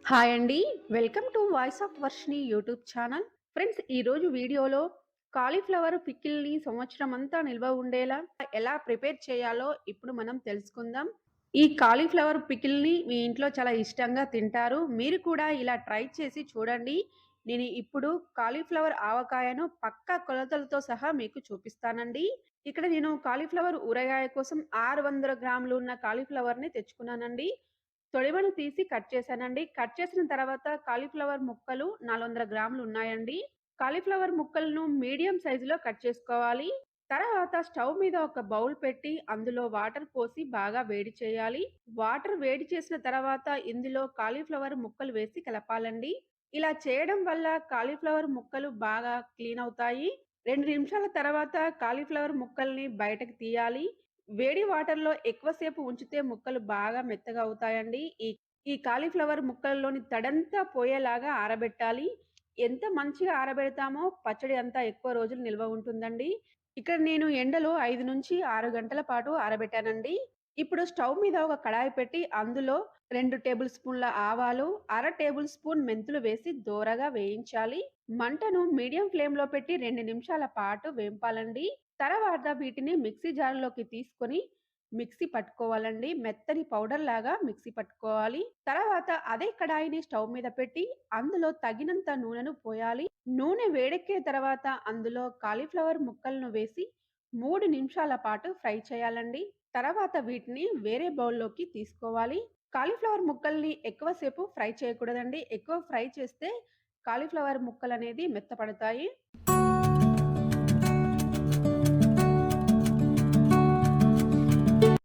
Hi అండి. Welcome to voice of Varshini YouTube channel. Friends, ఈరోజు వీడియోలో కాలీఫ్లవర్ పికిల్‌ని సంవత్సరం అంతా నిల్వ ఉండేలా ఎలా ప్రిపేర్ చేయాలో ఇప్పుడు మనం తెలుసుకుందాం. ఈ కాలీఫ్లవర్ పికిల్‌ని మీ ఇంట్లో చాలా ఇష్టంగా తింటారు. మీరు కూడా ఇలా ట్రై చేసి చూడండి. నేను ఇప్పుడు కాలీఫ్లవర్ ఆవకాయను పక్కా కొలతలతో సహా మీకు చూపిస్తానండి. ఇక్కడ నేను కాలీఫ్లవర్ ఊరగాయ కోసం 600 గ్రాములు ఉన్న కాలీఫ్లవర్‌ని తెచ్చుకున్నానండి. తొడిమను తీసి కట్ చేశానండి. కట్ చేసిన తర్వాత కాలీఫ్లవర్ ముక్కలు 400 గ్రాములు ఉన్నాయండి. కాలీఫ్లవర్ ముక్కలను మీడియం సైజులో కట్ చేసుకోవాలి. తర్వాత స్టవ్ మీద ఒక బౌల్ పెట్టి అందులో వాటర్ పోసి బాగా వేడి చేయాలి. వాటర్ వేడి చేసిన తర్వాత ఇందులో కాలీఫ్లవర్ ముక్కలు వేసి కలపాలండి. ఇలా చేయడం వల్ల కాలీఫ్లవర్ ముక్కలు బాగా క్లీన్ అవుతాయి. 2 నిమిషాల తర్వాత కాలీఫ్లవర్ ముక్కల్ని బయటకు తీయాలి. వేడి వాటర్‌లో ఎక్కువ సేపు ఉంచితే ముక్కలు బాగా మెత్తగా అవుతాయండి. ఈ ఈ కాలీఫ్లవర్ ముక్కల్లోని తడంతా పోయేలాగా ఆరబెట్టాలి. ఎంత మంచిగా ఆరబెడతామో పచ్చడి అంతా ఎక్కువ రోజులు నిల్వ ఉంటుందండి. ఇక్కడ నేను ఎండలో 5-6 గంటల పాటు ఆరబెట్టానండి. ఇప్పుడు స్టవ్ మీద ఒక కడాయి పెట్టి అందులో 2 టేబుల్ స్పూన్ల ఆవాలు, అర టేబుల్ స్పూన్ మెంతులు వేసి దోరగా వేయించాలి. మంటను మీడియం ఫ్లేమ్‌లో పెట్టి 2 నిమిషాల పాటు వేంపాలండి. తర్వాత వీటిని మిక్సీ జార్‌లోకి తీసుకొని మిక్సీ పట్టుకోవాలండి. మెత్తని పౌడర్ లాగా మిక్సీ పట్టుకోవాలి. తర్వాత అదే కడాయిని స్టవ్ మీద పెట్టి అందులో తగినంత నూనెను పోయాలి. నూనె వేడెక్కిన తర్వాత అందులో కాలీఫ్లవర్ ముక్కలను వేసి 3 నిమిషాల పాటు ఫ్రై చేయాలండి. తర్వాత వీటిని వేరే బౌల్‌లోకి తీసుకోవాలి. కాలీఫ్లవర్ ముక్కల్ని ఎక్కువ సేపు ఫ్రై చేయకూడదండి. ఎక్కువ ఫ్రై చేస్తే కాలీఫ్లవర్ ముక్కలనేది మెత్తపడతాయి.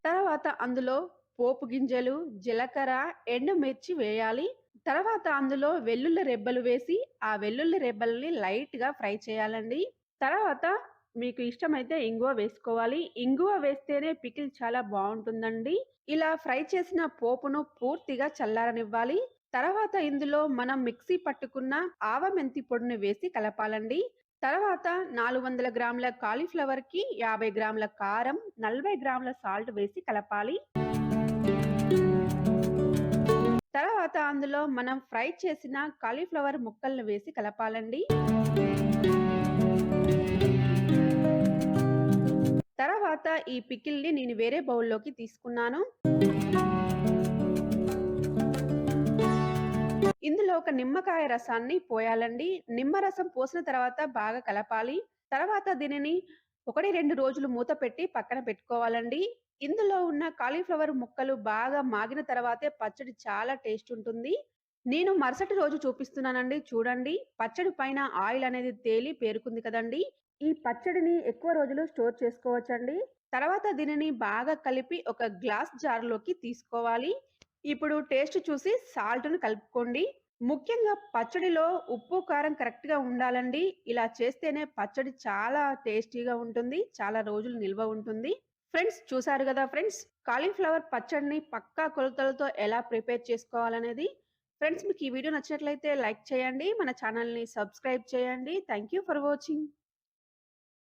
తర్వాత అందులో పోపు గింజలు, జీలకర్ర, ఎండుమిర్చి వేయాలి. తర్వాత అందులో వెల్లుల్లి రెబ్బలు వేసి, ఆ వెల్లుల్లి రెబ్బల్ని లైట్‌గా ఫ్రై చేయాలండి. తర్వాత మీకు ఇష్టమైతే ఇంగువ వేసుకోవాలి. ఇంగువ వేస్తేనే పికిల్ చాలా బావుంటుందండి. ఇలా ఫ్రై చేసిన పోపును పూర్తిగా చల్లారనివ్వాలి. తర్వాత ఇందులో మనం మిక్సీ పట్టుకున్న మెంతి పొడిని వేసి కలపాలండి. తర్వాత 400 గ్రాముల కాలీఫ్లవర్‌కి 50 గ్రాముల కారం, 40 గ్రాముల సాల్ట్ వేసి కలపాలి. తర్వాత అందులో మనం ఫ్రై చేసిన కాలీఫ్లవర్ ముక్కలను వేసి కలపాలండి. తర్వాత ఈ పికిల్‌ని నేను వేరే బౌల్‌లోకి తీసుకున్నాను. ఇందులో ఒక నిమ్మకాయ రసాన్ని పోయాలండి. నిమ్మరసం పోసిన తర్వాత బాగా కలపాలి. తర్వాత దీనిని 1, 2 రోజులు మూత పెట్టి పక్కన పెట్టుకోవాలండి. ఇందులో ఉన్న కాలీఫ్లవర్ ముక్కలు బాగా మాగిన తర్వాతే పచ్చడి చాలా టేస్ట్ ఉంటుంది. నేను మరుసటి రోజు చూపిస్తున్నానండి చూడండి. పచ్చడి పైన ఆయిల్ అనేది తేలి పేరుకుంది కదండీ! ఈ పచ్చడిని ఎక్కువ రోజులు స్టోర్ చేసుకోవచ్చండి. తర్వాత దీనిని బాగా కలిపి ఒక గ్లాస్ జార్‌లోకి తీసుకోవాలి. ఇప్పుడు టేస్ట్ చూసి సాల్ట్‌ని కలుపుకోండి. ముఖ్యంగా పచ్చడిలో ఉప్పు, కారం కరెక్ట్‌గా ఉండాలండి. ఇలా చేస్తేనే పచ్చడి చాలా టేస్టీగా ఉంటుంది. చాలా రోజులు నిల్వ ఉంటుంది. ఫ్రెండ్స్, చూసారు గదా ఫ్రెండ్స్! కాలీఫ్లవర్ పచ్చడిని పక్కా కొలతలతో ఎలా ప్రిపేర్ చేసుకోవాలనేది. ఫ్రెండ్స్, మీకు ఈ వీడియో నచ్చినట్లయితే లైక్ చేయండి. మన ఛానెల్‌ని సబ్స్క్రైబ్ చేయండి. Thank you for watching.